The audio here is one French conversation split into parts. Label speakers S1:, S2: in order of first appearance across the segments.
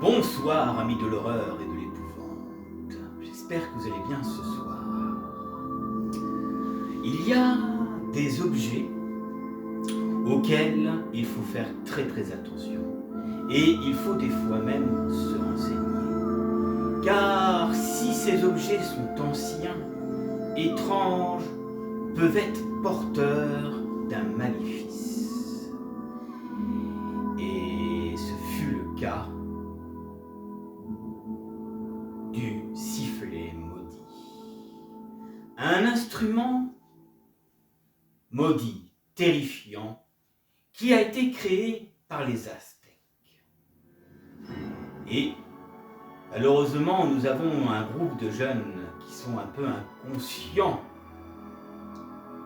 S1: Bonsoir, amis de l'horreur et de l'épouvante. J'espère que vous allez bien ce soir. Il y a des objets auxquels il faut faire très attention. Et il faut des fois même se renseigner. Car si ces objets sont anciens, étranges, peuvent être porteurs d'un maléfice. Et ce fut le cas du sifflet maudit. Un instrument maudit, terrifiant, qui a été créé par les Aztèques. Et malheureusement, nous avons un groupe de jeunes qui sont un peu inconscients,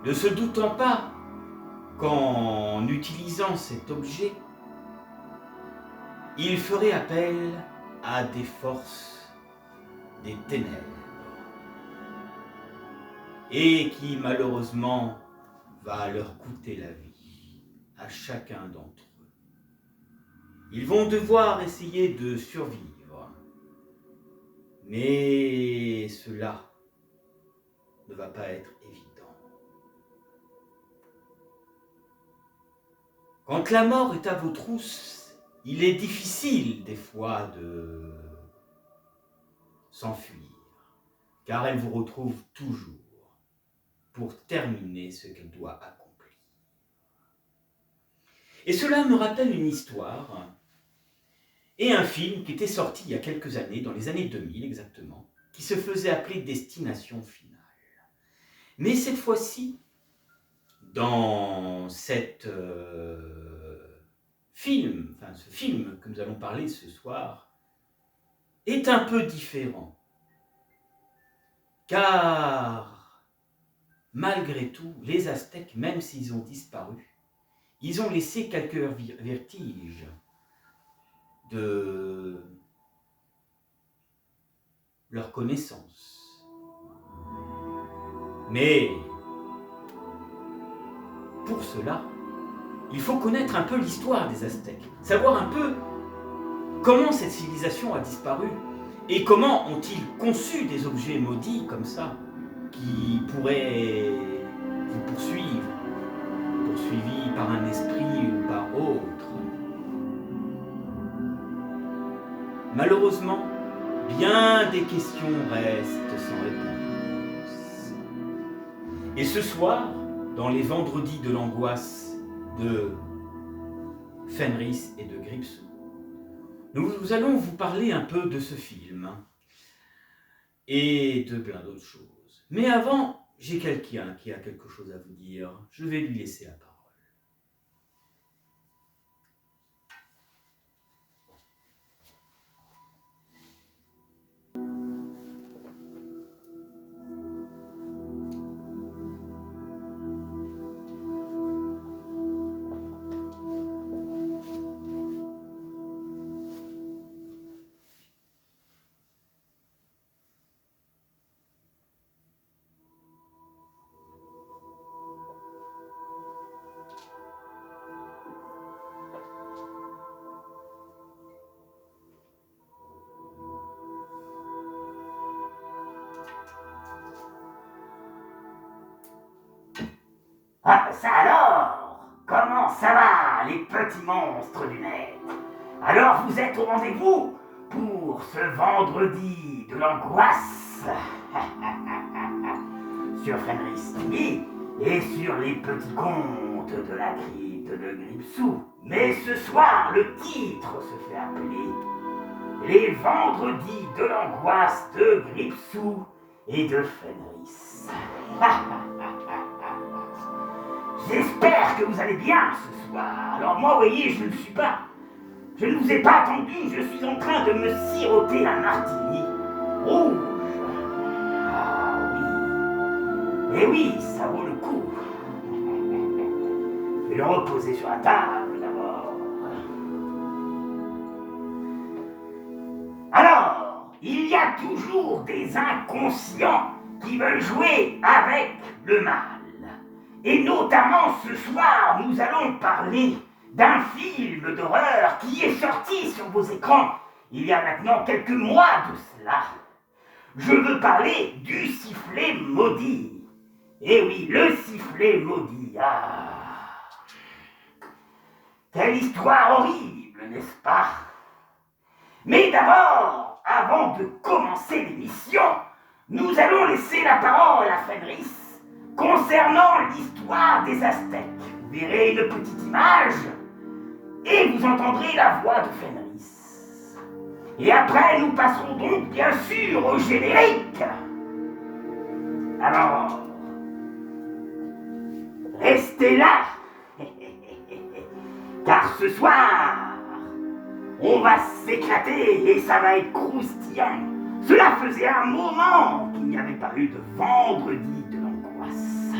S1: ne se doutant pas qu'en utilisant cet objet, ils feraient appel à des forces des ténèbres, et qui malheureusement va leur coûter la vie à chacun d'entre eux. Ils vont devoir essayer de survivre, mais cela ne va pas être évident. Quand la mort est à vos trousses, il est difficile des fois de s'enfuir, car elle vous retrouve toujours pour terminer ce qu'elle doit accomplir. Et cela me rappelle une histoire et un film qui était sorti il y a quelques années, dans les années 2000 exactement, qui se faisait appeler Destination Finale. Mais cette fois-ci, dans ce film que nous allons parler ce soir, est un peu différent. Car, malgré tout, les Aztèques, même s'ils ont disparu, ils ont laissé quelques vestiges de leur connaissance. Mais, pour cela, il faut connaître un peu l'histoire des Aztèques, savoir un peu comment cette civilisation a disparu et comment ont-ils conçu des objets maudits comme ça qui pourraient vous poursuivis par un esprit ou par autre. Malheureusement, bien des questions restent sans réponse. Et ce soir, dans les vendredis de l'angoisse de Fenris et de Gripsou, nous allons vous parler un peu de ce film et de plein d'autres choses. Mais avant, j'ai quelqu'un qui a quelque chose à vous dire. Je vais lui laisser la parole.
S2: Ah, ça alors? Comment ça va, les petits monstres du net? Alors vous êtes au rendez-vous pour ce vendredi de l'angoisse sur Fenris TV et sur les petits contes de la crypte de Gripsou. Mais ce soir, le titre se fait appeler Les vendredis de l'angoisse de Gripsou et de Fenris. J'espère que vous allez bien ce soir. Alors moi, vous voyez, je ne vous ai pas attendu, je suis en train de me siroter un martini rouge. Ah oui. Eh oui, ça vaut le coup. Je vais le reposer sur la table d'abord. Alors, il y a toujours des inconscients qui veulent jouer avec le mal. Et notamment ce soir, nous allons parler d'un film d'horreur qui est sorti sur vos écrans il y a maintenant quelques mois de cela. Je veux parler du sifflet maudit. Eh oui, le sifflet maudit. Ah, quelle histoire horrible, n'est-ce pas? Mais d'abord, avant de commencer l'émission, nous allons laisser la parole à Fenris concernant l'histoire des Aztèques. Vous verrez une petite image et vous entendrez la voix de Fenris. Et après, nous passerons donc bien sûr au générique. Alors, restez là, car ce soir, on va s'éclater et ça va être croustillant. Cela faisait un moment qu'il n'y avait pas eu de vendredi de l'angoisse.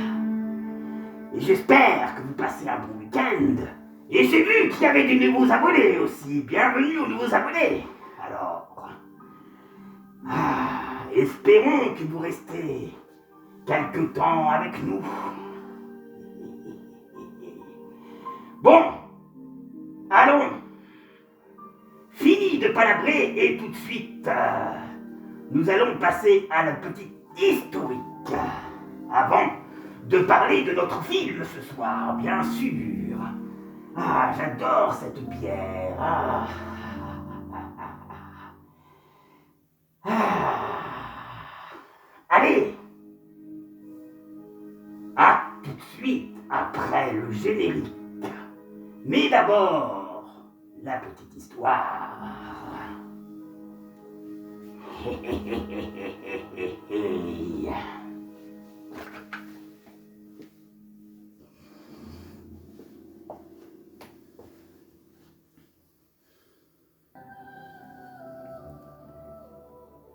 S2: Et j'espère que vous passez un bon week-end. Et j'ai vu qu'il y avait des nouveaux abonnés aussi. Bienvenue aux nouveaux abonnés. Alors, espérons que vous restez quelque temps avec nous. Bon, allons. Fini de palabrer et tout de suite, nous allons passer à la petite historique. Avant de parler de notre film ce soir, bien sûr. Ah, j'adore cette bière. Allez, à tout de suite après le générique. Mais d'abord, la petite histoire.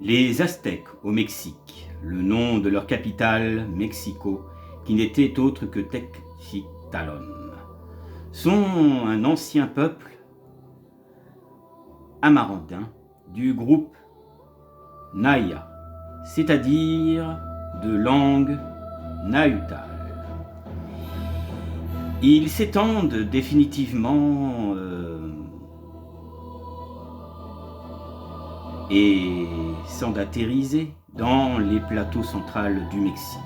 S1: Les Aztèques au Mexique, le nom de leur capitale, Mexico, qui n'était autre que Tenochtitlan, sont un ancien peuple amarandin du groupe Naya, c'est-à-dire de langue nahuatl. Ils s'étendent définitivement et s'endatériser dans les plateaux centrales du Mexique,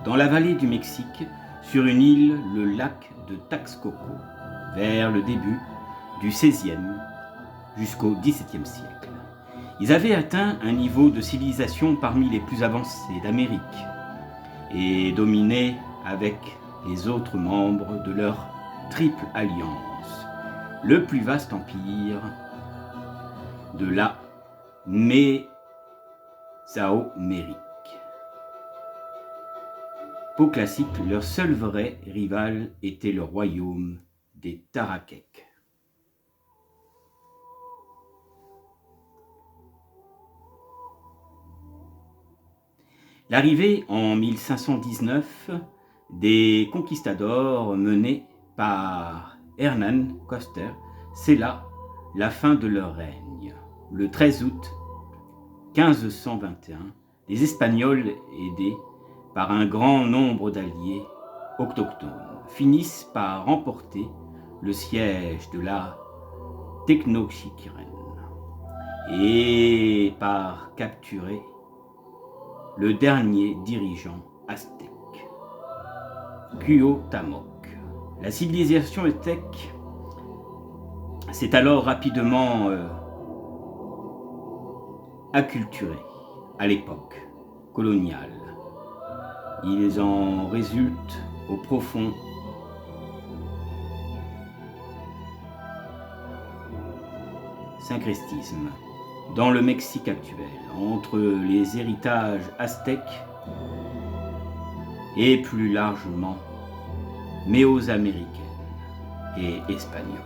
S1: dans la vallée du Mexique, sur une île, le lac de Texcoco, vers le début du XVIe jusqu'au XVIIe siècle. Ils avaient atteint un niveau de civilisation parmi les plus avancés d'Amérique et dominaient avec les autres membres de leur triple alliance le plus vaste empire de la Mésoamérique. Pour classique, leur seul vrai rival était le royaume des Taraquèques. L'arrivée en 1519 des conquistadors menés par Hernán Cortés scella la fin de leur règne. Le 13 août 1521, les Espagnols, aidés par un grand nombre d'alliés autochtones, finissent par remporter le siège de la Tenochtitlan et par capturer le dernier dirigeant aztèque, Cuauhtémoc. La civilisation aztèque s'est alors rapidement acculturée à l'époque coloniale. Il en résulte au profond syncrétisme dans le Mexique actuel, entre les héritages aztèques et plus largement mésoaméricaines et espagnoles.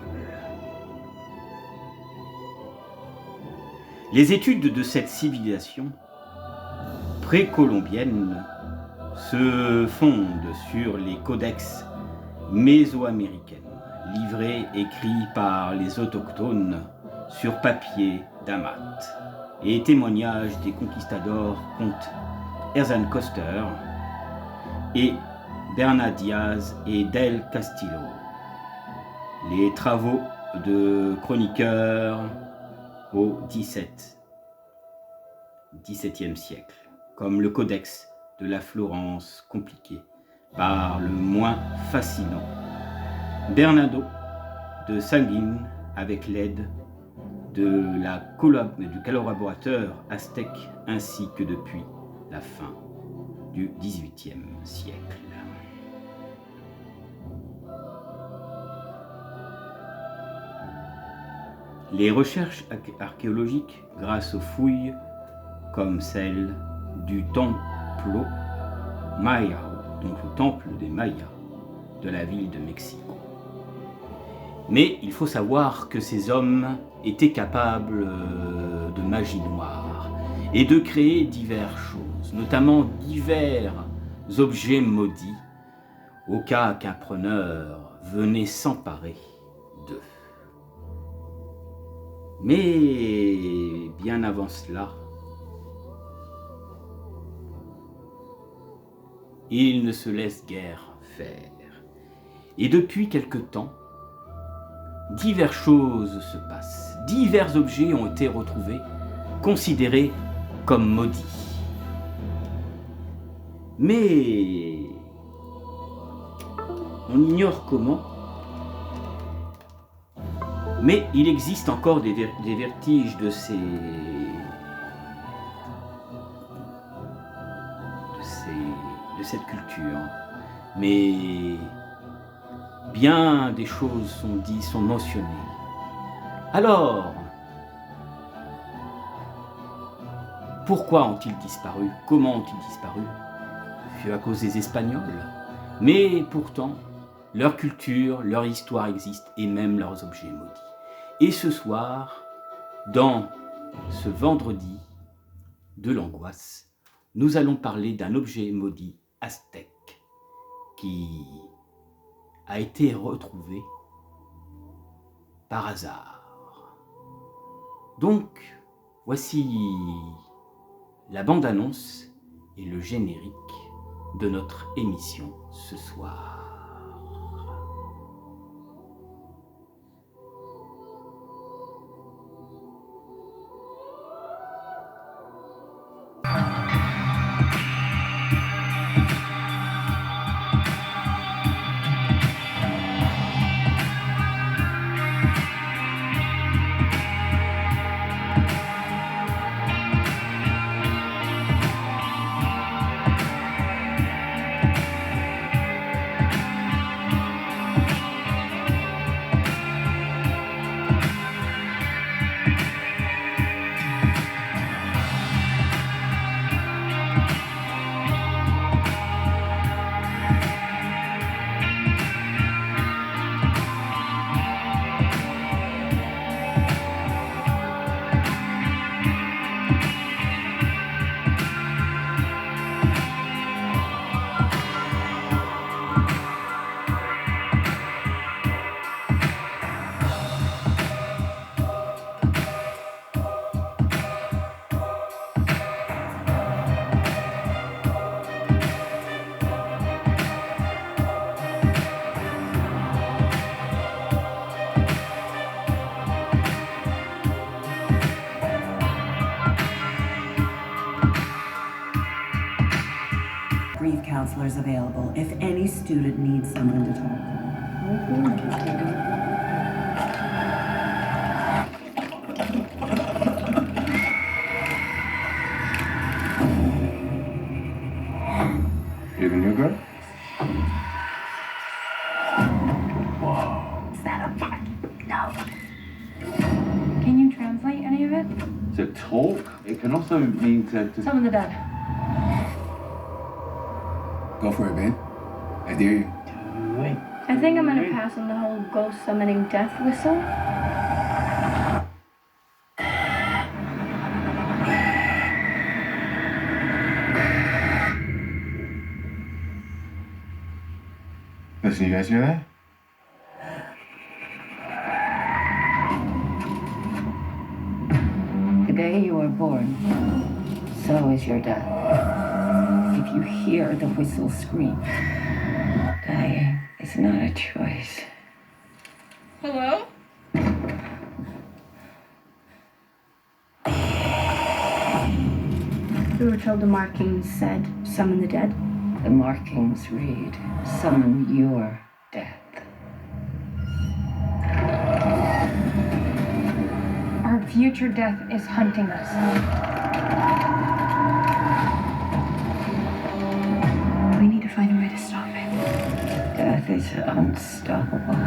S1: Les études de cette civilisation précolombienne se fondent sur les codex mésoaméricains, livrés, écrits par les autochtones sur papier d'amat, et témoignages des conquistadors comtes Hernán Cortés et Bernat Diaz et del Castillo. Les travaux de chroniqueurs au XVIIe siècle, comme le Codex de la Florence compliqué par le moins fascinant Bernardo de Sanguine avec l'aide du collaborateur aztèque ainsi que depuis la fin du XVIIIe siècle. Les recherches archéologiques, grâce aux fouilles comme celle du Templo Maya, donc le temple des Mayas de la ville de Mexico. Mais il faut savoir que ces hommes étaient capables de magie noire et de créer diverses choses, notamment divers objets maudits, au cas qu'un preneur venait s'emparer d'eux. Mais bien avant cela, il ne se laisse guère faire. Et depuis quelque temps, diverses choses se passent. Divers objets ont été retrouvés, considérés comme maudits. Mais on ignore comment. Mais il existe encore des vertiges de cette culture. Mais bien des choses sont dites, sont mentionnées. Alors, pourquoi ont-ils disparu? Comment ont-ils disparu? C'est à cause des Espagnols. Mais pourtant, leur culture, leur histoire existe, et même leurs objets maudits. Et ce soir, dans ce vendredi de l'angoisse, nous allons parler d'un objet maudit aztèque qui a été retrouvé par hasard. Donc, voici la bande-annonce et le générique de notre émission ce soir.
S3: Grief counselors available if any student needs someone to talk to.
S4: You the new girl?
S3: Is that a fuck? No.
S5: Can you translate any of it?
S4: To talk? It can also mean to...
S5: Summon the dead.
S6: Go for it, babe. I dare you.
S5: I think I'm gonna pass on the whole ghost summoning death whistle.
S6: Listen, you guys hear that?
S7: The day you are born, so is your death. If you hear the whistle scream, dying is not a choice.
S5: Hello? We were told the markings said, summon the dead.
S7: The markings read, summon your death.
S5: Our future death is hunting us. We need to find a way to stop it.
S7: Death is unstoppable.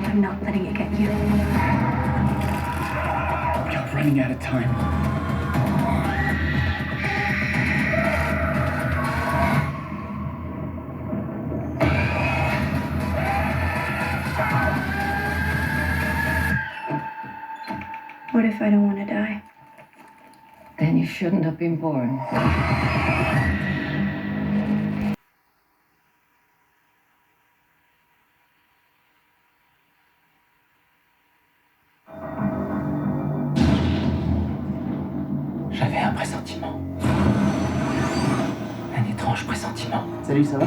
S5: I'm not letting it get you.
S6: We're running out of time.
S5: What if I don't want to die?
S7: Then you shouldn't have been born.
S2: J'avais un pressentiment. Un étrange pressentiment.
S8: Salut, ça va?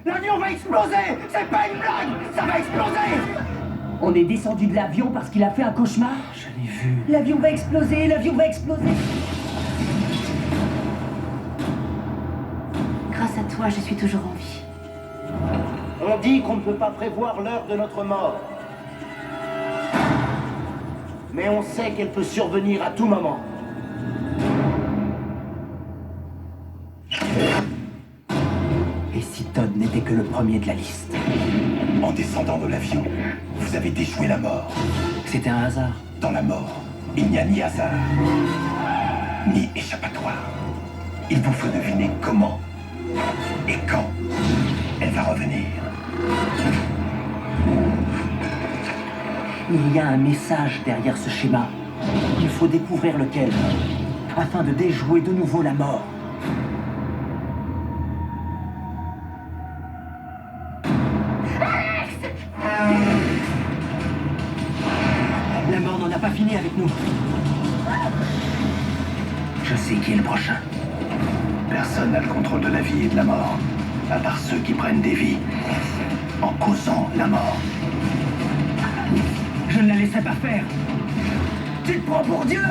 S2: L'avion va exploser! C'est pas une blague! Ça va exploser!
S8: On est descendu de l'avion parce qu'il a fait un cauchemar.
S2: Je l'ai vu.
S8: L'avion va exploser, l'avion va exploser.
S3: Grâce à toi, je suis toujours en vie.
S9: On dit qu'on ne peut pas prévoir l'heure de notre mort. Mais on sait qu'elle peut survenir à tout moment.
S8: Et si Todd n'était que le premier de la liste?
S10: En descendant de l'avion, vous avez déjoué la mort.
S8: C'était un hasard.
S10: Dans la mort, il n'y a ni hasard, ni échappatoire. Il vous faut deviner comment et quand elle va revenir.
S8: Il y a un message derrière ce schéma. Il faut découvrir lequel, afin de déjouer de nouveau la mort. La mort n'en a pas fini avec nous. Je sais qui est le prochain.
S10: Personne n'a le contrôle de la vie et de la mort, à part ceux qui prennent des vies en causant la mort.
S8: Je ne la laisserai pas faire. Tu te prends pour Dieu?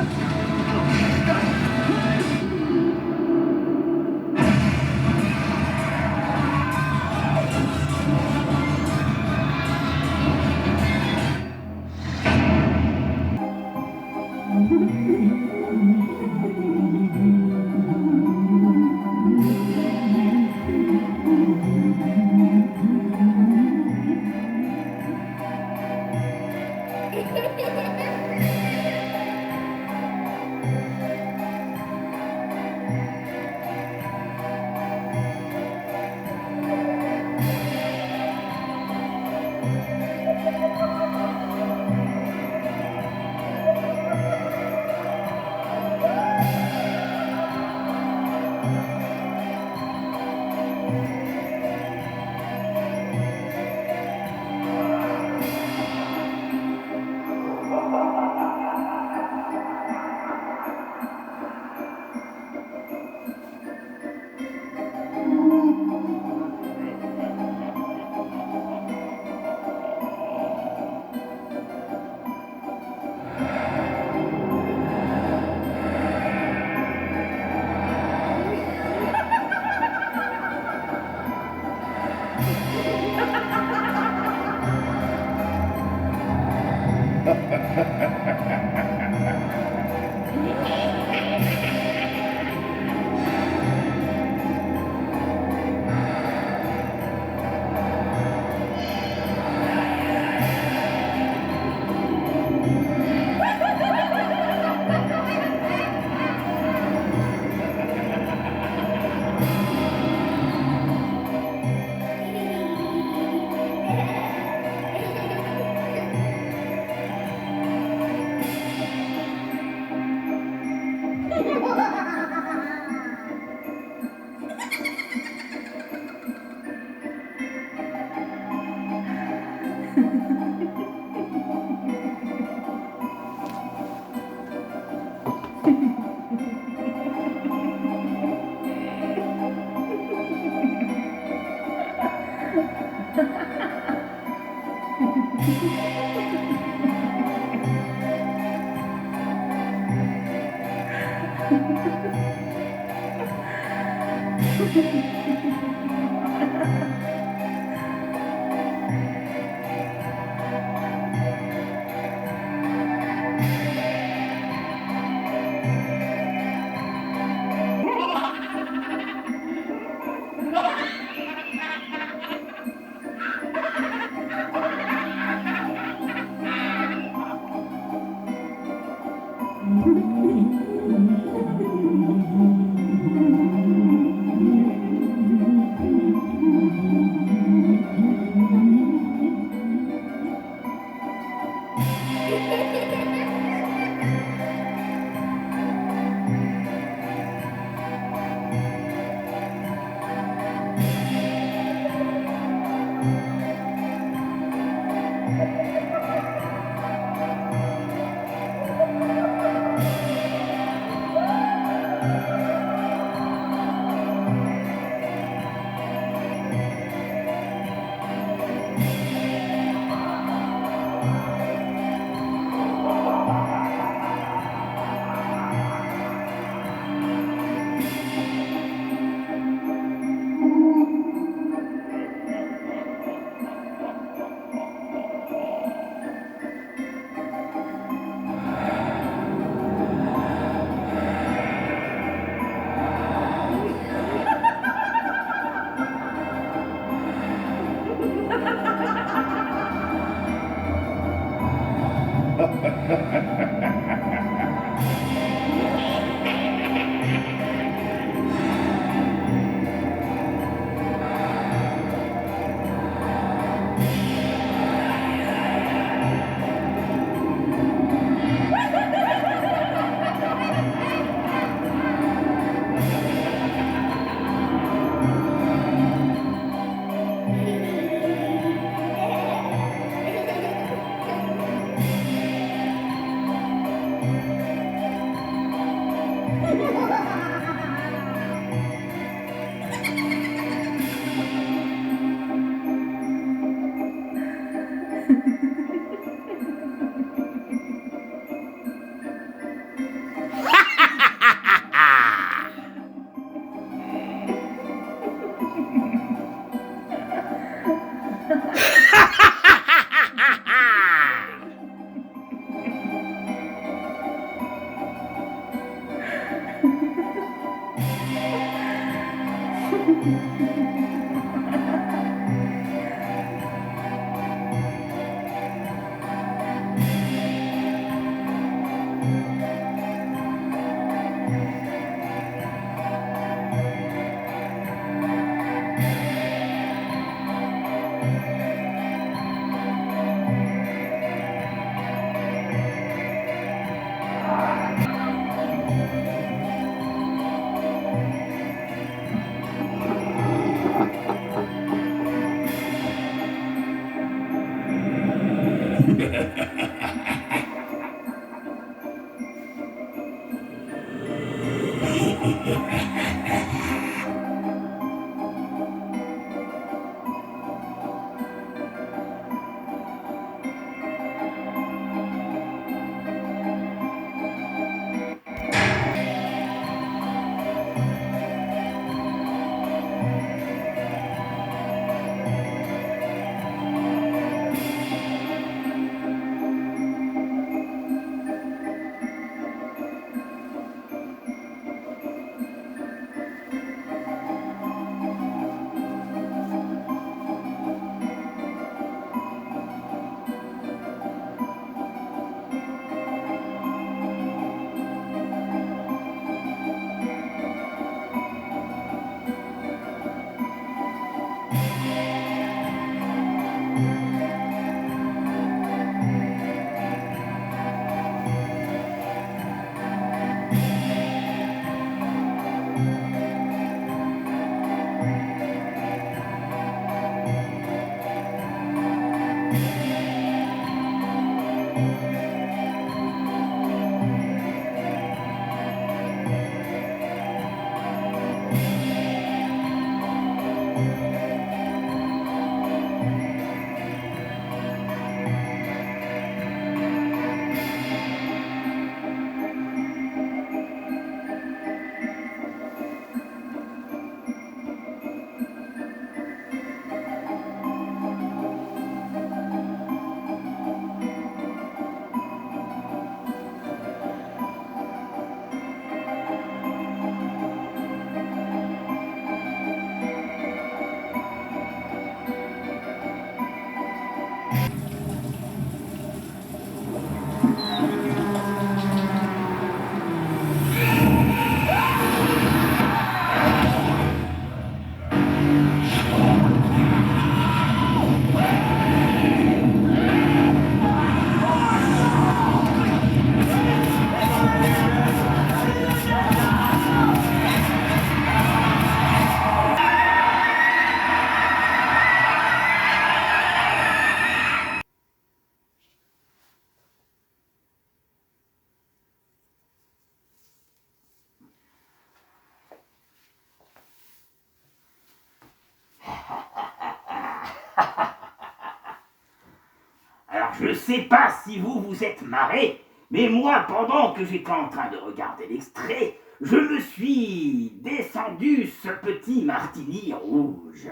S2: ne sais pas si vous vous êtes marré, mais moi, pendant que j'étais en train de regarder l'extrait, je me suis descendu ce petit martini rouge.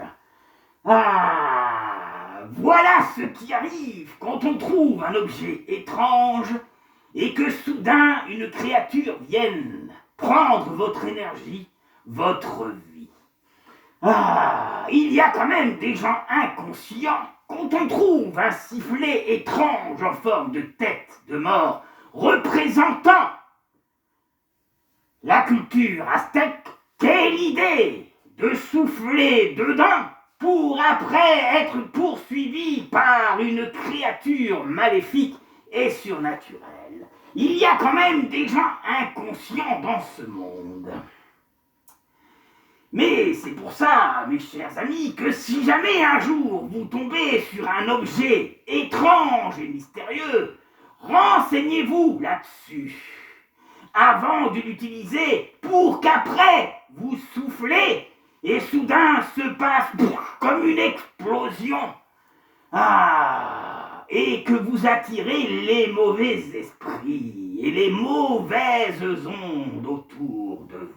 S2: Ah, voilà ce qui arrive quand on trouve un objet étrange et que soudain une créature vienne prendre votre énergie, votre vie. Ah, il y a quand même des gens inconscients quand on trouve un sifflet étrange en forme de tête de mort représentant la culture aztèque. Quelle idée de souffler dedans pour après être poursuivi par une créature maléfique et surnaturelle. Il y a quand même des gens inconscients dans ce monde. Mais c'est pour ça, mes chers amis, que si jamais un jour vous tombez sur un objet étrange et mystérieux, renseignez-vous là-dessus avant de l'utiliser pour qu'après vous soufflez et soudain se passe comme une explosion. Ah, et que vous attirez les mauvais esprits et les mauvaises ondes autour de vous.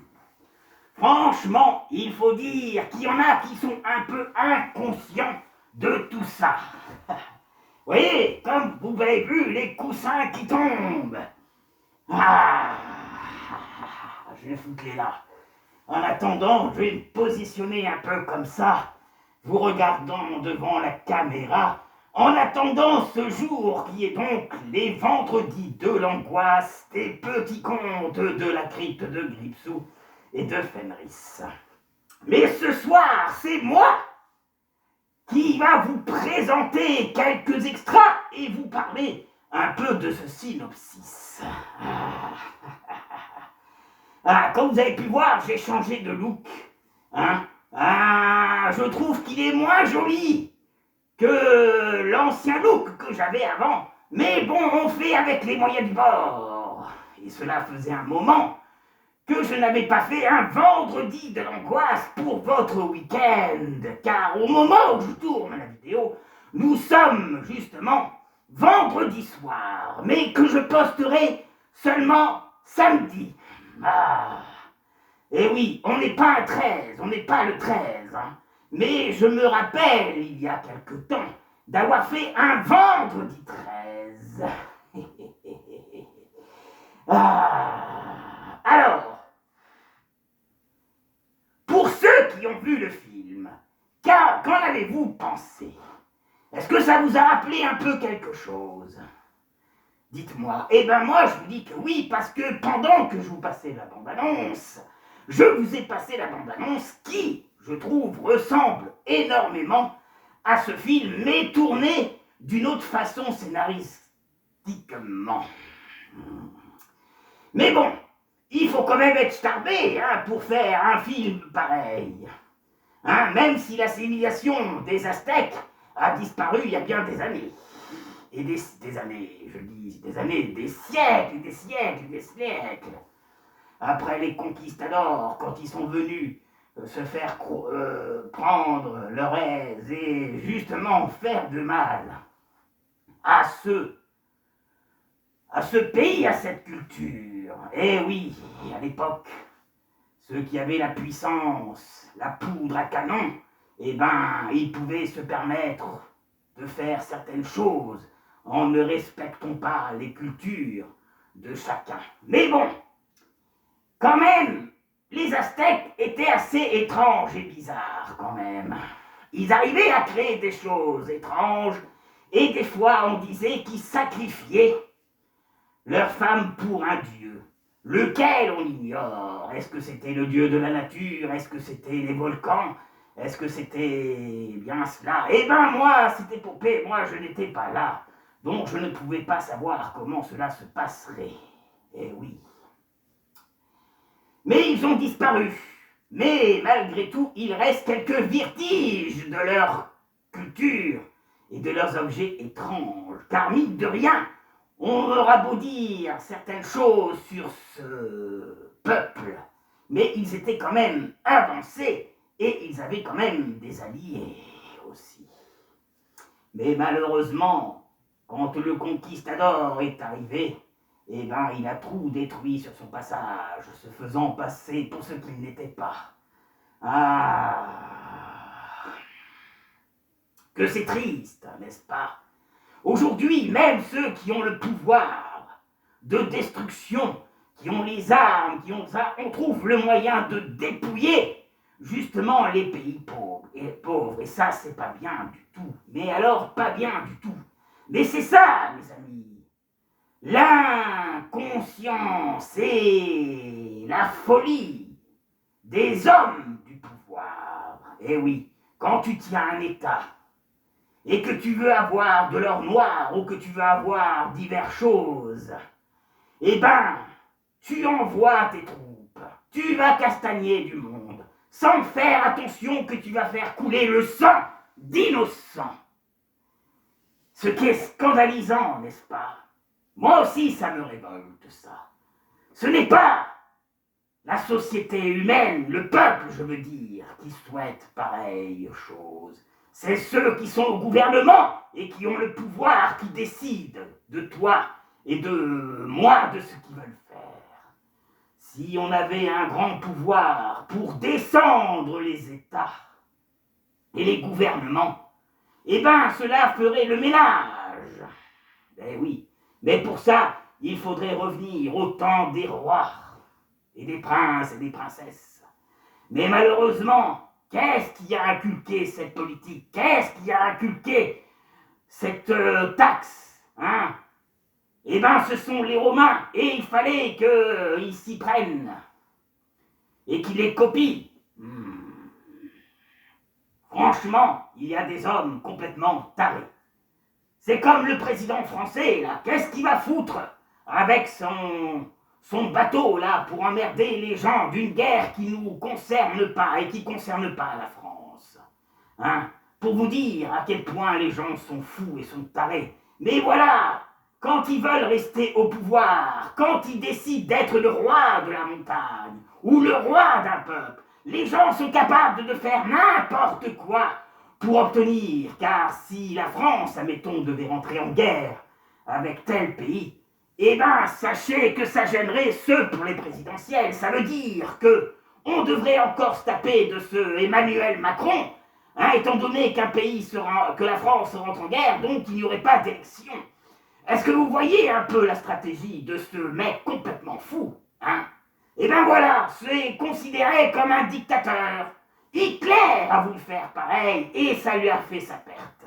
S2: Franchement, il faut dire qu'il y en a qui sont un peu inconscients de tout ça. Vous voyez, comme vous avez vu, les coussins qui tombent. Ah, je vais foutre les là. En attendant, je vais me positionner un peu comme ça, vous regardant devant la caméra, en attendant ce jour qui est donc les vendredis de l'angoisse, des petits contes de la crypte de Gripsou et de Fenris. Mais ce soir, c'est moi qui va vous présenter quelques extras et vous parler un peu de ce synopsis. Comme vous avez pu voir, j'ai changé de look. Je trouve qu'il est moins joli que l'ancien look que j'avais avant. Mais bon, on fait avec les moyens du bord. Et cela faisait un moment que je n'avais pas fait un vendredi de l'angoisse pour votre week-end. Car au moment où je tourne la vidéo, nous sommes justement vendredi soir, mais que je posterai seulement samedi. Et oui, on n'est pas un 13, on n'est pas le 13, mais je me rappelle, il y a quelque temps, d'avoir fait un vendredi 13. Alors, pour ceux qui ont vu le film, qu'en avez-vous pensé? Est-ce que ça vous a rappelé un peu quelque chose? Dites-moi. Eh ben moi, je vous dis que oui, parce que pendant que je vous passais la bande-annonce, je vous ai passé la bande-annonce qui, je trouve, ressemble énormément à ce film, mais tourné d'une autre façon scénaristiquement. Mais bon, il faut quand même être starbé pour faire un film pareil. Même si la civilisation des Aztèques a disparu il y a bien des années. Et des années, je dis des années, des siècles, des siècles, des siècles. Après les conquistadors, quand ils sont venus se faire prendre leur aise et justement faire de mal à ce pays, à cette culture. Et oui, à l'époque, ceux qui avaient la puissance, la poudre à canon, eh ben, ils pouvaient se permettre de faire certaines choses en ne respectant pas les cultures de chacun. Mais bon, quand même, les Aztèques étaient assez étranges et bizarres quand même. Ils arrivaient à créer des choses étranges et des fois on disait qu'ils sacrifiaient leurs femmes pour un dieu, lequel on ignore. Est-ce que c'était le dieu de la nature? Est-ce que c'était les volcans? Est-ce que c'était bien cela? Eh ben moi, cette épopée, moi je n'étais pas là. Donc je ne pouvais pas savoir comment cela se passerait. Eh oui. Mais ils ont disparu. Mais malgré tout, il reste quelques vestiges de leur culture et de leurs objets étranges. Car mine de rien, on aura beau dire certaines choses sur ce peuple, mais ils étaient quand même avancés et ils avaient quand même des alliés aussi. Mais malheureusement, Quand le conquistador est arrivé, eh ben, il a tout détruit sur son passage, se faisant passer pour ce qu'il n'était pas. Ah, que c'est triste, n'est-ce pas? Aujourd'hui, même ceux qui ont le pouvoir de destruction, qui ont les armes, on trouve le moyen de dépouiller justement les pays pauvres. Et ça, c'est pas bien du tout. Mais alors, pas bien du tout. Mais c'est ça, mes amis. L'inconscience et la folie des hommes du pouvoir. Eh oui, quand tu tiens un État et que tu veux avoir de l'or noir ou que tu veux avoir diverses choses, eh ben, tu envoies tes troupes, tu vas castagner du monde, sans faire attention que tu vas faire couler le sang d'innocents. Ce qui est scandalisant, n'est-ce pas? Moi aussi, ça me révolte, ça. Ce n'est pas la société humaine, le peuple, je veux dire, qui souhaite pareille chose. C'est ceux qui sont au gouvernement et qui ont le pouvoir qui décident de toi et de moi de ce qu'ils veulent faire. Si on avait un grand pouvoir pour descendre les États et les gouvernements, eh ben cela ferait le ménage. Eh oui, mais pour ça, il faudrait revenir au temps des rois et des princes et des princesses. Mais malheureusement, qu'est-ce qui a inculqué cette politique? Qu'est-ce qui a inculqué cette taxe, hein? Eh ben, ce sont les Romains, et il fallait qu'ils s'y prennent, et qu'ils les copient. Franchement, il y a des hommes complètement tarés. C'est comme le président français, là, qu'est-ce qu'il va foutre avec son bateau, là, pour emmerder les gens d'une guerre qui nous concerne pas, et qui concerne pas la France, hein? Pour vous dire à quel point les gens sont fous et sont tarés. Mais voilà, quand ils veulent rester au pouvoir, quand ils décident d'être le roi de la montagne, ou le roi d'un peuple, les gens sont capables de faire n'importe quoi pour obtenir, car si la France, admettons, devait rentrer en guerre avec tel pays, eh ben, sachez que ça gênerait ceux pour les présidentielles. Ça veut dire que on devrait encore se taper de ce Emmanuel Macron, hein, étant donné que la France rentre en guerre, donc il n'y aurait pas d'élection. Est-ce que vous voyez un peu la stratégie de ce mec complètement fou, hein? Eh ben voilà, c'est considéré comme un dictateur. Hitler a voulu faire pareil et ça lui a fait sa perte,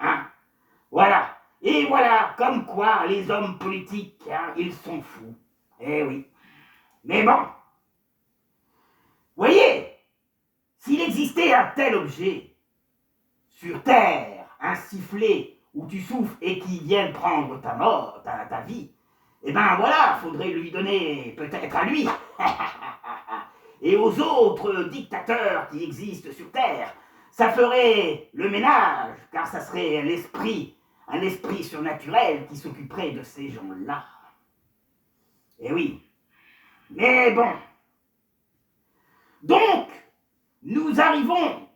S2: hein? Voilà. Et voilà, comme quoi les hommes politiques, hein, ils sont fous. Eh oui. Mais bon, voyez, s'il existait un tel objet sur Terre, un sifflet où tu souffles et qui vienne prendre ta mort, ta vie, eh ben voilà, faudrait lui donner peut-être à lui et aux autres dictateurs qui existent sur Terre. Ça ferait le ménage, car ça serait un esprit surnaturel qui s'occuperait de ces gens-là. Eh oui. Mais bon. Donc, nous arrivons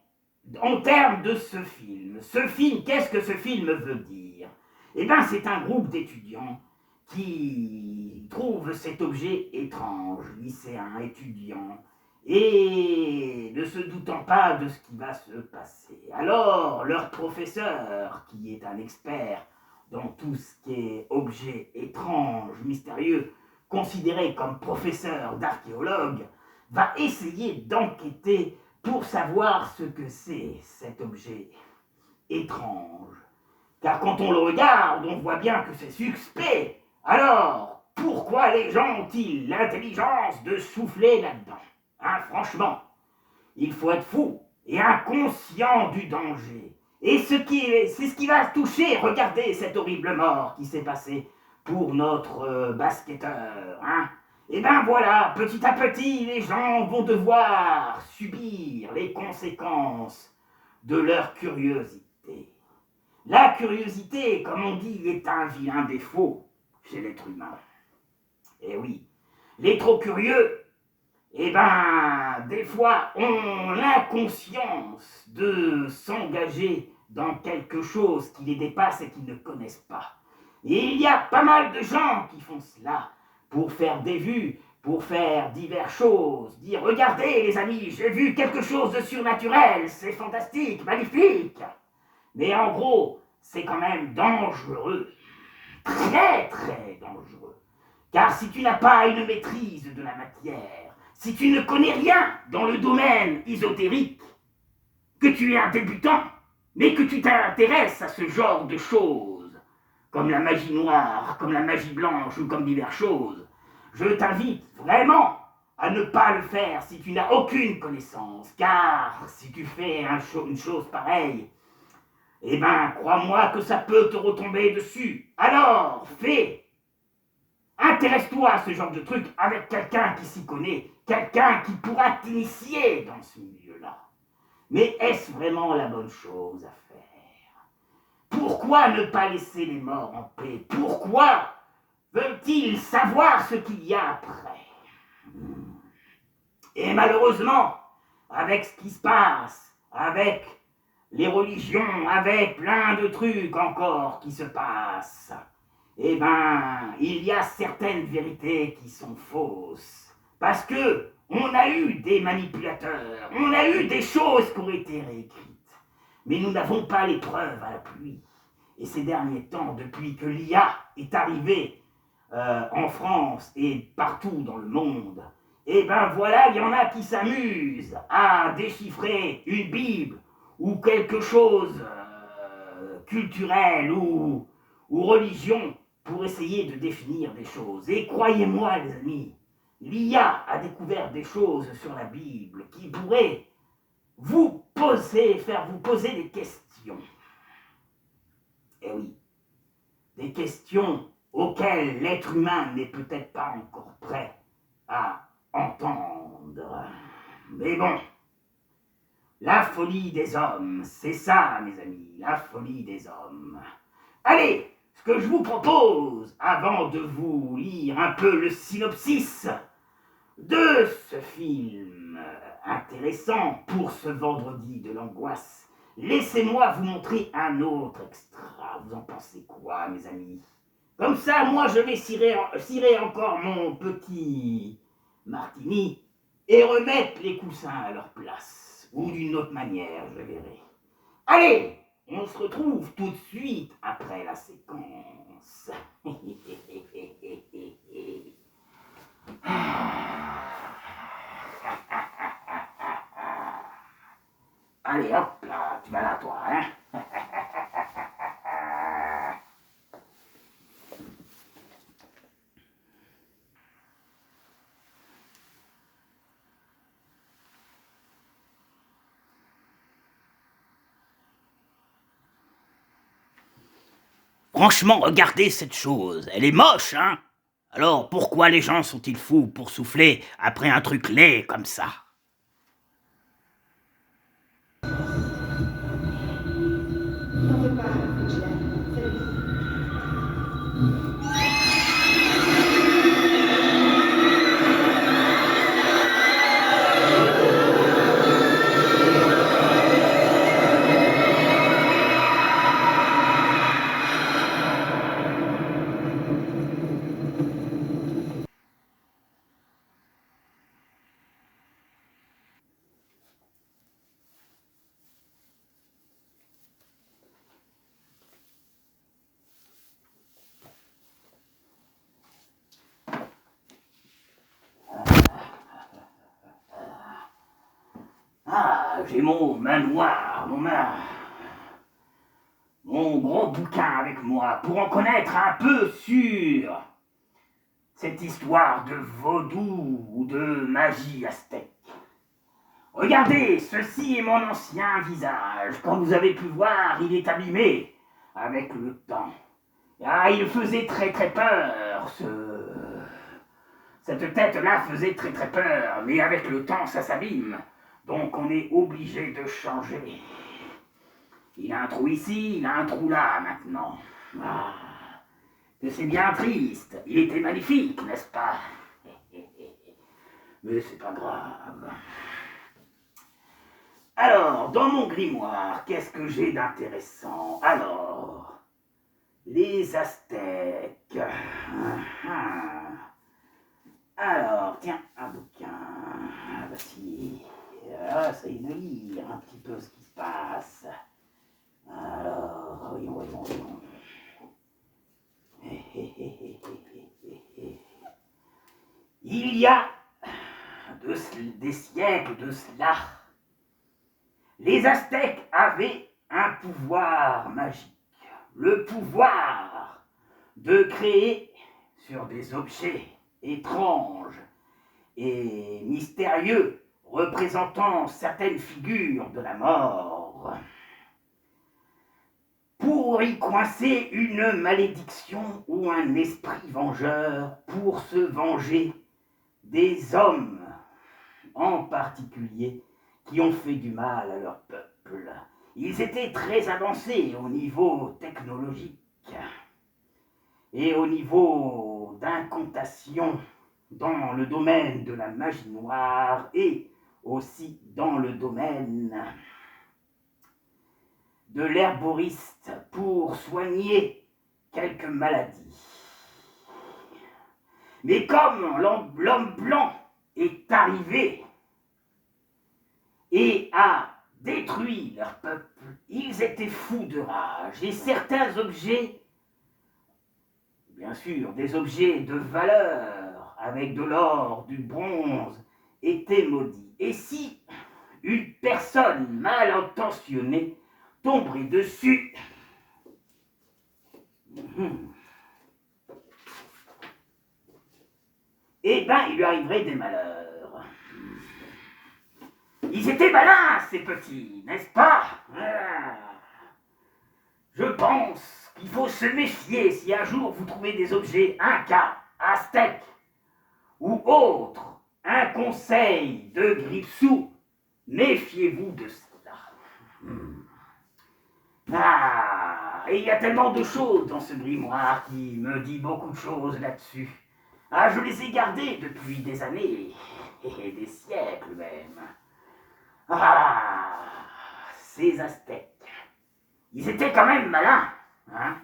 S2: en termes de ce film. Ce film, qu'est-ce que ce film veut dire? Eh bien, c'est un groupe d'étudiants qui trouvent cet objet étrange, lycéens, étudiants, et ne se doutant pas de ce qui va se passer. Alors, leur professeur, qui est un expert dans tout ce qui est objet étrange, mystérieux, considéré comme professeur d'archéologue, va essayer d'enquêter pour savoir ce que c'est cet objet étrange. Car quand on le regarde, on voit bien que c'est suspect. Alors, pourquoi les gens ont-ils l'intelligence de souffler là-dedans? Hein, franchement, il faut être fou et inconscient du danger. Et c'est ce qui va toucher, regardez cette horrible mort qui s'est passée pour notre basketteur. Hein. Et ben voilà, petit à petit, les gens vont devoir subir les conséquences de leur curiosité. La curiosité, comme on dit, est un vilain défaut chez l'être humain. Et oui, les trop curieux, eh ben, des fois, ont l'inconscience de s'engager dans quelque chose qui les dépasse et qu'ils ne connaissent pas. Et il y a pas mal de gens qui font cela pour faire des vues, pour faire diverses choses. Dire, regardez les amis, j'ai vu quelque chose de surnaturel, c'est fantastique, magnifique. Mais en gros, c'est quand même dangereux. Très, très dangereux. Car si tu n'as pas une maîtrise de la matière, si tu ne connais rien dans le domaine ésotérique, que tu es un débutant, mais que tu t'intéresses à ce genre de choses, comme la magie noire, comme la magie blanche ou comme diverses choses, je t'invite vraiment à ne pas le faire si tu n'as aucune connaissance, car si tu fais une chose pareille, eh ben, crois-moi que ça peut te retomber dessus. Alors, fais. Intéresse-toi à ce genre de truc avec quelqu'un qui s'y connaît, quelqu'un qui pourra t'initier dans ce milieu-là. Mais est-ce vraiment la bonne chose à faire? Pourquoi ne pas laisser les morts en paix? Pourquoi veulent-ils savoir ce qu'il y a après? Et malheureusement, avec ce qui se passe, avec les religions, avec plein de trucs encore qui se passent, eh ben, il y a certaines vérités qui sont fausses. Parce que on a eu des manipulateurs, on a eu des choses qui ont été réécrites. Mais nous n'avons pas les preuves à l'appui. Et ces derniers temps, depuis que l'IA est arrivée en France et partout dans le monde, eh ben voilà, il y en a qui s'amusent à déchiffrer une Bible ou quelque chose culturel ou religion pour essayer de définir des choses. Et croyez-moi les amis, l'IA a découvert des choses sur la Bible qui pourraient faire vous poser des questions. Eh oui, des questions auxquelles l'être humain n'est peut-être pas encore prêt à entendre. Mais bon, la folie des hommes, c'est ça, mes amis, la folie des hommes. Allez, ce que je vous propose, avant de vous lire un peu le synopsis de ce film intéressant pour ce vendredi de l'angoisse, laissez-moi vous montrer un autre extra. Vous en pensez quoi, mes amis? Comme ça, moi, je vais cirer encore mon petit martini et remettre les coussins à leur place. Ou d'une autre manière, je verrai. Allez, on se retrouve tout de suite après la séquence. Allez, hop là, tu vas là, toi, hein? Franchement, regardez cette chose, elle est moche, hein? Alors pourquoi les gens sont-ils fous pour souffler après un truc laid comme ça? Ah, j'ai mon manoir, mon gros bouquin avec moi pour en connaître un peu sur cette histoire de vaudou ou de magie aztèque. Regardez, ceci est mon ancien visage. Comme vous avez pu voir, il est abîmé avec le temps. Ah, il faisait très très peur, cette tête-là faisait très très peur, mais avec le temps, ça s'abîme. Donc on est obligé de changer. Il a un trou ici, il a un trou là maintenant. Ah, que c'est bien triste. Il était magnifique, n'est-ce pas? Mais c'est pas grave. Alors, dans mon grimoire, qu'est-ce que j'ai d'intéressant? Alors, Les Aztèques. Alors, tiens, un bouquin. Voici. Essaye de lire un petit peu ce qui se passe. Alors, voyons. Il y a des siècles de cela, les Aztèques avaient un pouvoir magique, le pouvoir de créer sur des objets étranges et mystérieux représentant certaines figures de la mort, pour y coincer une malédiction ou un esprit vengeur pour se venger des hommes en particulier qui ont fait du mal à leur peuple. Ils étaient très avancés au niveau technologique et au niveau d'incantation dans le domaine de la magie noire et aussi dans le domaine de l'herboriste pour soigner quelques maladies. Mais comme l'homme blanc est arrivé et a détruit leur peuple, ils étaient fous de rage et certains objets, bien sûr des objets de valeur avec de l'or, du bronze, étaient maudits. Et si une personne mal intentionnée tomberait dessus, eh ben, il lui arriverait des malheurs. Ils étaient malins, ces petits, n'est-ce pas? Je pense qu'il faut se méfier si un jour vous trouvez des objets Incas, Aztèques ou autres. Un conseil de Gripsou, méfiez-vous de cela. Et il y a tellement de choses dans ce grimoire qui me dit beaucoup de choses là-dessus. Je les ai gardés depuis des années, et des siècles même. Ces Aztèques, ils étaient quand même malins, hein?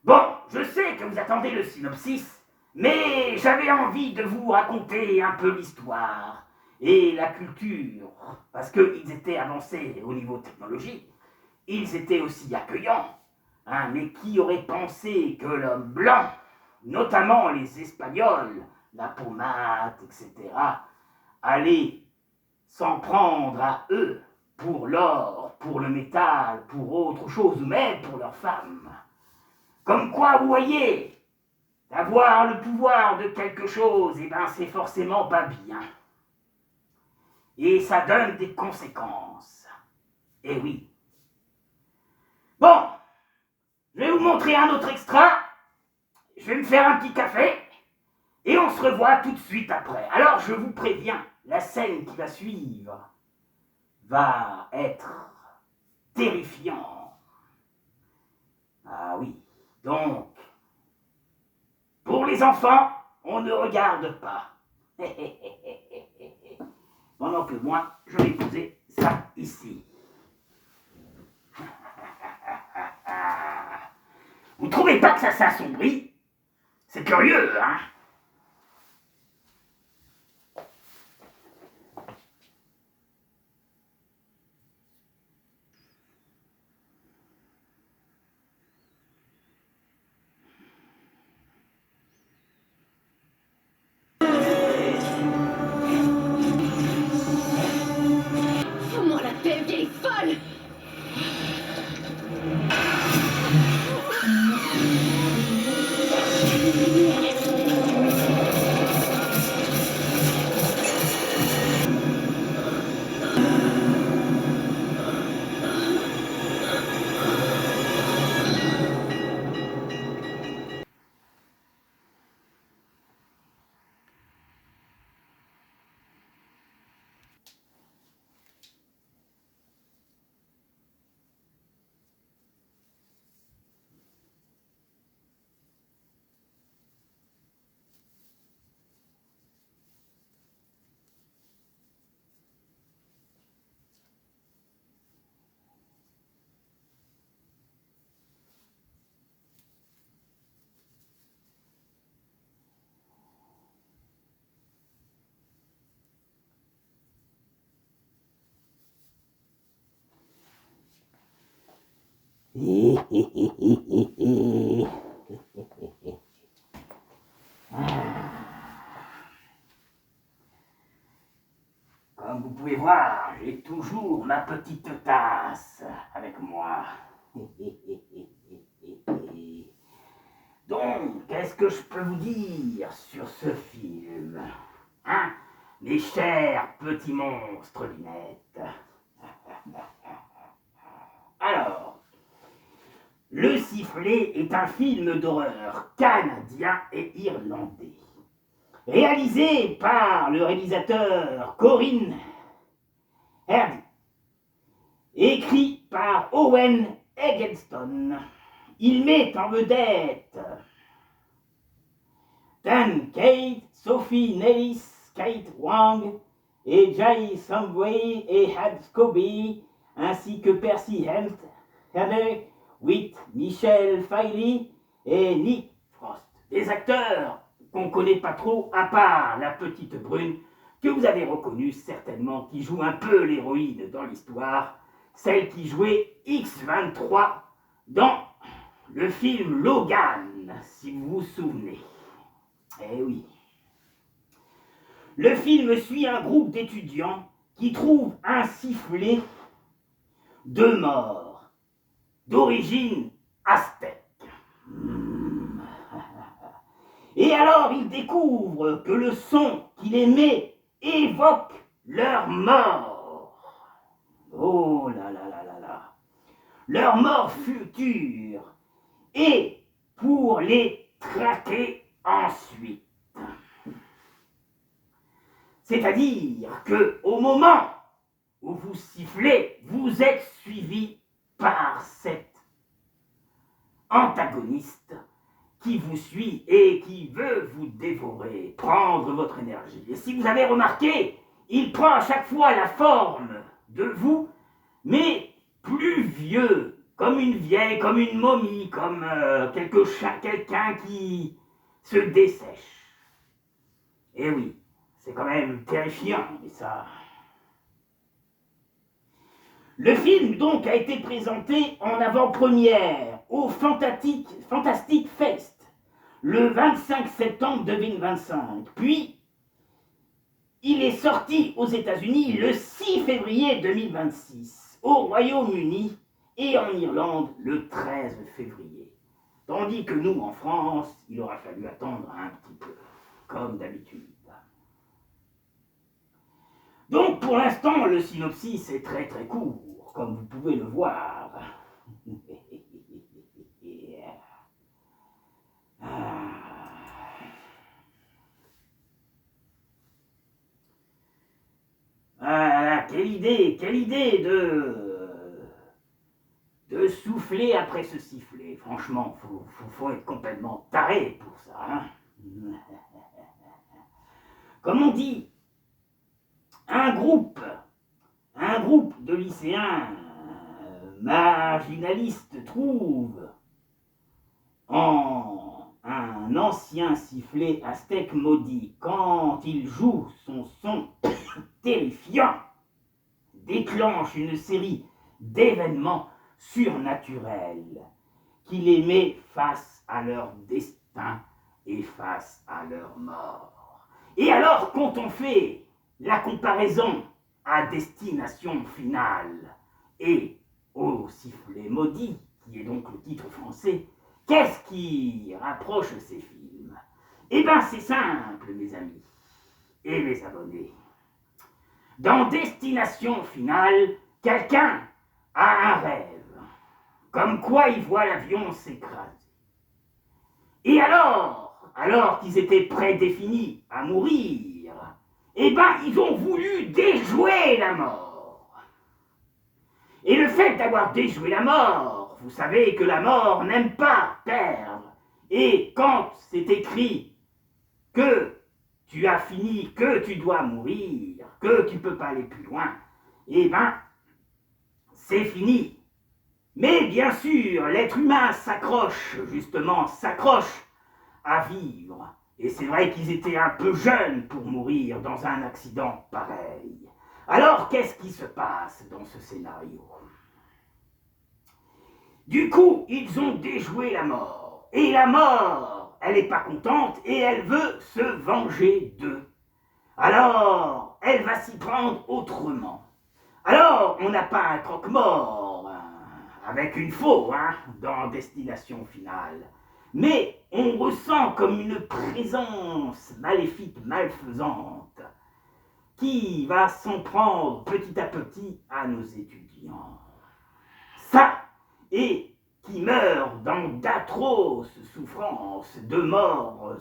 S2: Bon, je sais que vous attendez le synopsis, mais j'avais envie de vous raconter un peu l'histoire et la culture, parce qu'ils étaient avancés au niveau technologique, ils étaient aussi accueillants, hein, mais qui aurait pensé que l'homme blanc, notamment les Espagnols, la pommade, etc., allaient s'en prendre à eux pour l'or, pour le métal, pour autre chose, ou même pour leurs femmes. Comme quoi, vous voyez, d'avoir le pouvoir de quelque chose, eh ben, c'est forcément pas bien. Et ça donne des conséquences. Eh oui. Bon, je vais vous montrer un autre extra. Je vais me faire un petit café et on se revoit tout de suite après. Alors, je vous préviens, la scène qui va suivre va être terrifiante. Ah oui, donc, pour les enfants, on ne regarde pas. Pendant que moi, je vais poser ça ici. Vous trouvez pas que ça s'assombrit? C'est curieux, hein?
S11: Fous-moi la paix, vieille folle!
S2: Comme vous pouvez voir, j'ai toujours ma petite tasse avec moi. Donc, qu'est-ce que je peux vous dire sur ce film? Hein, mes chers petits monstres lunettes. Alors, Le Sifflet est un film d'horreur canadien et irlandais, réalisé par le réalisateur Corinne Herdy, écrit par Owen Eggleston. Il met en vedette Dan Kate, Sophie Nellis, Kate Wang et Jay Samway et Had Scobie, ainsi que Percy Henry, Witt, Michelle Filey et Nick Frost. Des acteurs qu'on connaît pas trop, à part la petite brune que vous avez reconnue certainement, qui joue un peu l'héroïne dans l'histoire, celle qui jouait X-23 dans le film Logan, si vous vous souvenez. Eh oui. Le film suit un groupe d'étudiants qui trouvent un sifflet de mort d'origine aztèque. Et alors ils découvrent que le son qu'il émet évoque leur mort. Oh là là là là là. Leur mort future. Et pour les traquer ensuite. C'est-à-dire que au moment où vous sifflez, vous êtes suivi par cet antagoniste qui vous suit et qui veut vous dévorer, prendre votre énergie. Et si vous avez remarqué, il prend à chaque fois la forme de vous, mais plus vieux, comme une vieille, comme une momie, comme quelqu'un qui se dessèche. Et oui, c'est quand même terrifiant, mais ça... Le film, donc, a été présenté en avant-première au Fantastic Fest le 25 septembre 2025. Puis, il est sorti aux États-Unis le 6 février 2026, au Royaume-Uni et en Irlande le 13 février. Tandis que nous, en France, il aura fallu attendre un petit peu, comme d'habitude. Donc, pour l'instant, le synopsis est très très court, comme vous pouvez le voir. Quelle idée de souffler après ce sifflet. Franchement, faut être complètement taré pour ça. Hein. Comme on dit, un groupe de lycéens marginalistes trouve en un ancien sifflet aztèque maudit. Quand il joue, son son terrifiant déclenche une série d'événements surnaturels qui les met face à leur destin et face à leur mort. Et alors, quand on fait la comparaison à Destination Finale et au sifflet maudit, qui est donc le titre français, qu'est-ce qui rapproche ces films? Eh bien, c'est simple, mes amis et mes abonnés. Dans Destination Finale, quelqu'un a un rêve, comme quoi il voit l'avion s'écraser. Et alors qu'ils étaient prédéfinis à mourir, eh ben, ils ont voulu déjouer la mort. Et le fait d'avoir déjoué la mort, vous savez que la mort n'aime pas perdre. Et quand c'est écrit que tu as fini, que tu dois mourir, que tu ne peux pas aller plus loin, eh ben, c'est fini. Mais bien sûr, l'être humain s'accroche à vivre. Et c'est vrai qu'ils étaient un peu jeunes pour mourir dans un accident pareil. Alors, qu'est-ce qui se passe dans ce scénario? Du coup, ils ont déjoué la mort. Et la mort, elle n'est pas contente et elle veut se venger d'eux. Alors, elle va s'y prendre autrement. Alors, on n'a pas un croque-mort avec une faux dans Destination Finale. Mais on ressent comme une présence maléfique, malfaisante, qui va s'en prendre petit à petit à nos étudiants. Ça, et qui meurent dans d'atroces souffrances, de morts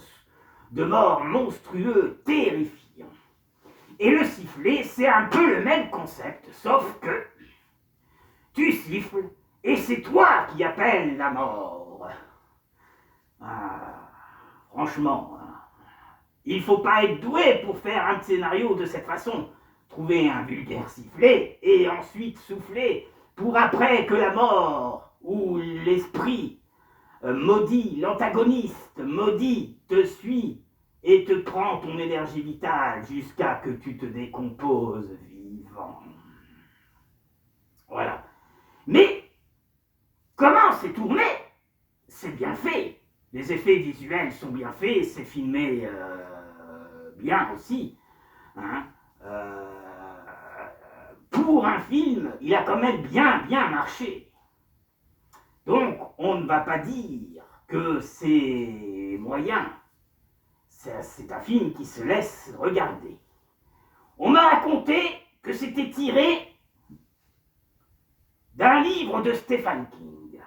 S2: monstrueux, terrifiants. Et le sifflet, c'est un peu le même concept, sauf que tu siffles et c'est toi qui appelles la mort. Franchement, il faut pas être doué pour faire un scénario de cette façon. Trouver un vulgaire sifflet et ensuite souffler pour après que la mort ou l'esprit maudit, l'antagoniste maudit te suit et te prend ton énergie vitale jusqu'à que tu te décomposes vivant. Voilà. Mais comment c'est tourné? C'est bien fait. Les effets visuels sont bien faits, c'est filmé bien aussi. Pour un film, il a quand même bien marché. Donc, on ne va pas dire que c'est moyen. C'est un film qui se laisse regarder. On m'a raconté que c'était tiré d'un livre de Stephen King.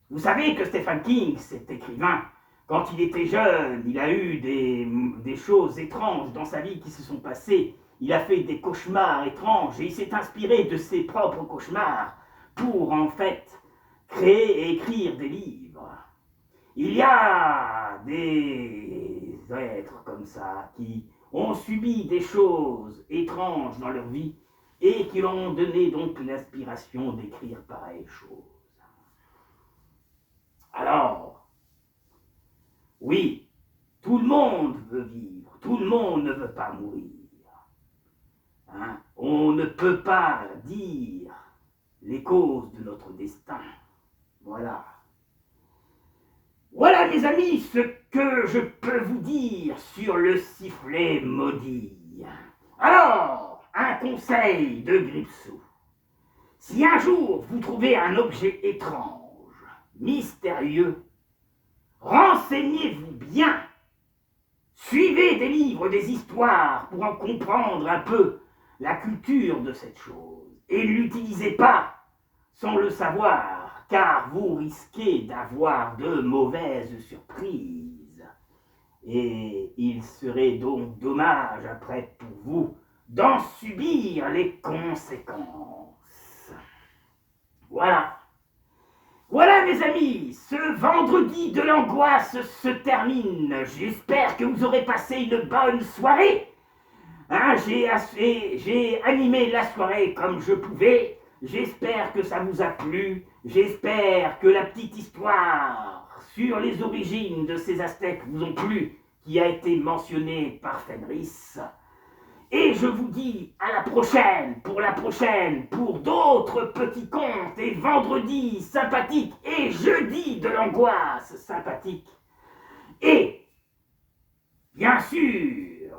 S2: Vous savez que Stephen King, cet écrivain, quand il était jeune, il a eu des choses étranges dans sa vie qui se sont passées. Il a fait des cauchemars étranges et il s'est inspiré de ses propres cauchemars pour en fait créer et écrire des livres. Il y a des êtres comme ça qui ont subi des choses étranges dans leur vie et qui leur ont donné donc l'inspiration d'écrire pareilles choses. Alors, oui, tout le monde veut vivre, tout le monde ne veut pas mourir. On ne peut pas dire les causes de notre destin. Voilà. Voilà, mes amis, ce que je peux vous dire sur le sifflet maudit. Alors, un conseil de Gripsou. Si un jour vous trouvez un objet étrange, mystérieux, renseignez-vous bien. Suivez des livres, des histoires pour en comprendre un peu la culture de cette chose. Et ne l'utilisez pas sans le savoir, car vous risquez d'avoir de mauvaises surprises. Et il serait donc dommage après pour vous d'en subir les conséquences. Voilà. Voilà mes amis, ce vendredi de l'angoisse se termine. J'espère que vous aurez passé une bonne soirée. J'ai animé la soirée comme je pouvais. J'espère que ça vous a plu. J'espère que la petite histoire sur les origines de ces Aztèques vous ont plu, qui a été mentionnée par Fenris. Et je vous dis à la prochaine, pour d'autres petits contes, et vendredi sympathique, et jeudi de l'angoisse sympathique. Et, bien sûr,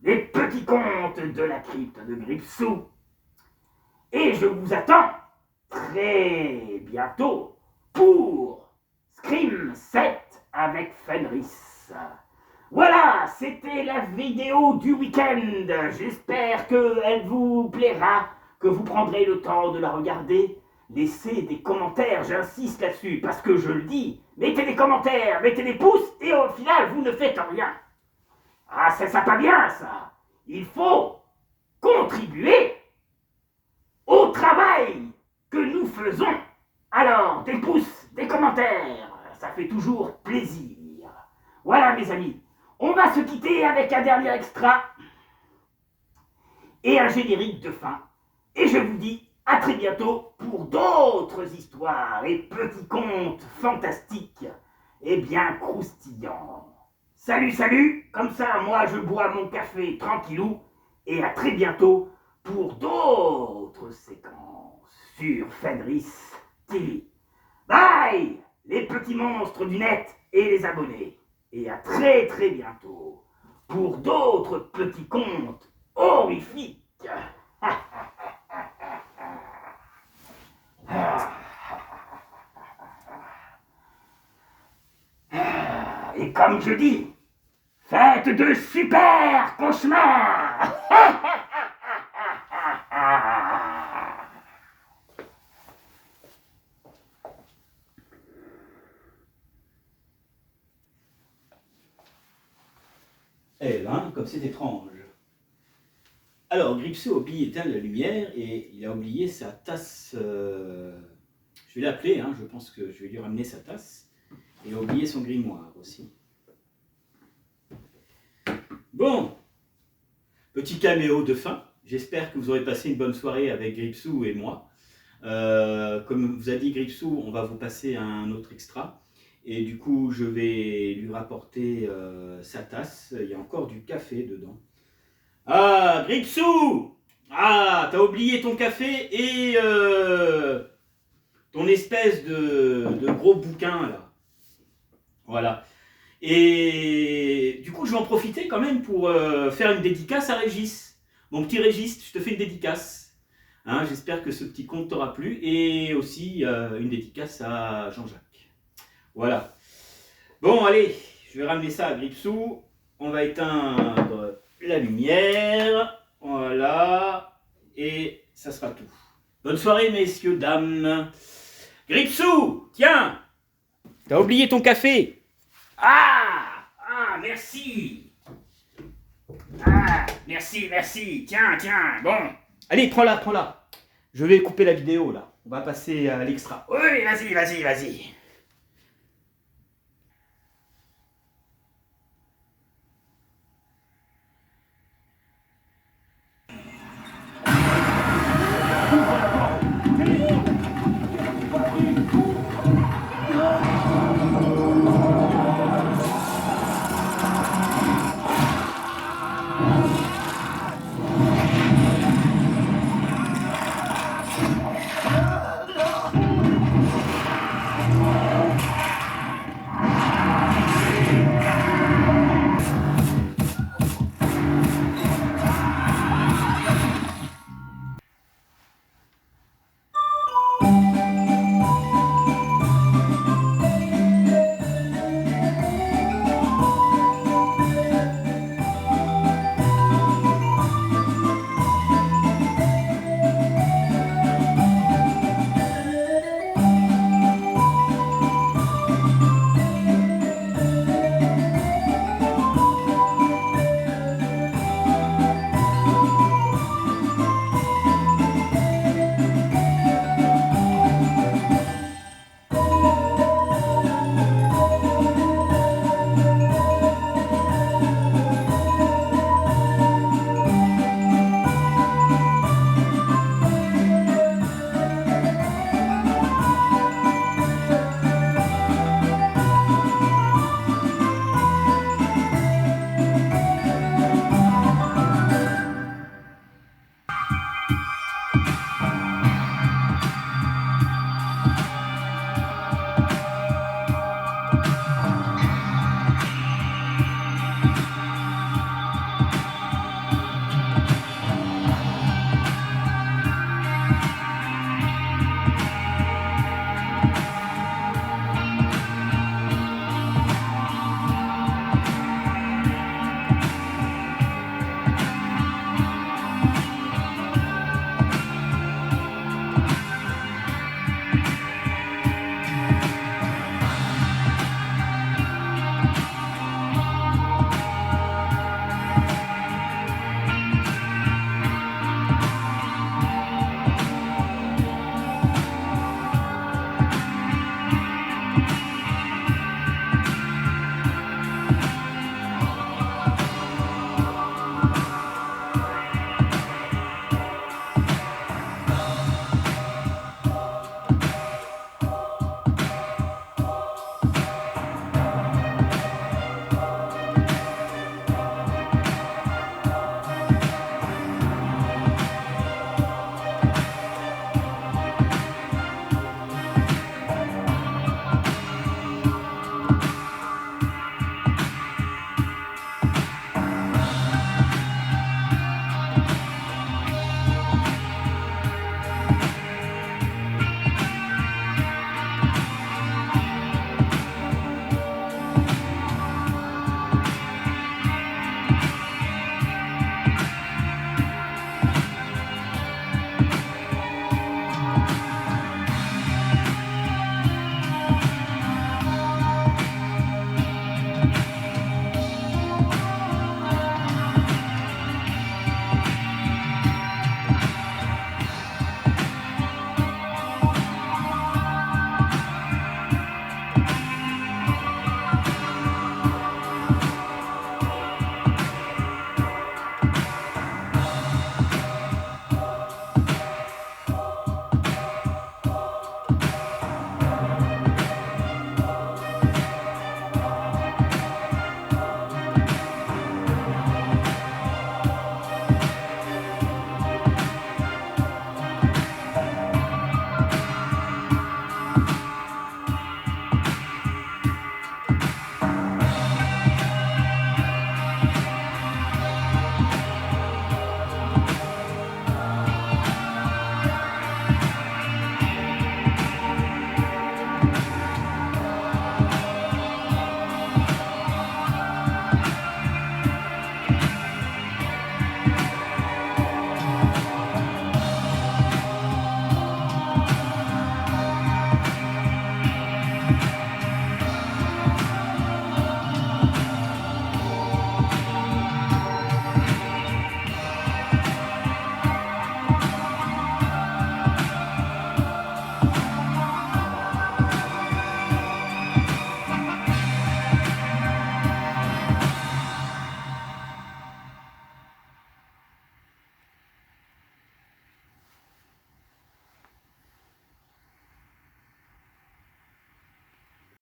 S2: les petits contes de la crypte de Gripsou. Et je vous attends très bientôt pour Scream 7 avec Fenris. Voilà, c'était la vidéo du week-end. J'espère qu'elle vous plaira, que vous prendrez le temps de la regarder. Laissez des commentaires, j'insiste là-dessus, parce que je le dis. Mettez des commentaires, mettez des pouces, et au final, vous ne faites rien. Ah, ça pas bien, ça. Il faut contribuer au travail que nous faisons. Alors, des pouces, des commentaires, ça fait toujours plaisir. Voilà, mes amis. On va se quitter avec un dernier extra et un générique de fin. Et je vous dis à très bientôt pour d'autres histoires et petits contes fantastiques et bien croustillants. Salut, salut! Comme ça, moi, je bois mon café tranquillou. Et à très bientôt pour d'autres séquences sur Fenris TV. Bye, les petits monstres du net et les abonnés. Et à très très bientôt pour d'autres petits contes horrifiques. Et comme je dis, faites de super cauchemars.
S1: Eh ben, comme c'est étrange. Alors, Gripsou a oublié d'éteindre la lumière et il a oublié sa tasse. Je vais l'appeler, hein, je pense que je vais lui ramener sa tasse. Il a oublié son grimoire aussi. Bon, petit caméo de fin. J'espère que vous aurez passé une bonne soirée avec Gripsou et moi. Comme vous a dit Gripsou, on va vous passer un autre extra. Et du coup, je vais lui rapporter sa tasse. Il y a encore du café dedans. Ah, Gripsou! Ah, t'as oublié ton café et ton espèce de gros bouquin, là. Voilà. Et du coup, je vais en profiter quand même pour faire une dédicace à Régis. Mon petit Régis, je te fais une dédicace. Hein, j'espère que ce petit conte t'aura plu. Et aussi une dédicace à Jean-Jacques. Voilà. Bon, allez, je vais ramener ça à Gripsou. On va éteindre la lumière. Voilà. Et ça sera tout. Bonne soirée, messieurs, dames. Gripsou, tiens, t'as oublié ton café.
S2: Ah, merci. Ah, merci. Tiens. Bon.
S1: Allez, prends-la. Je vais couper la vidéo, là. On va passer à l'extra.
S2: Oui, vas-y.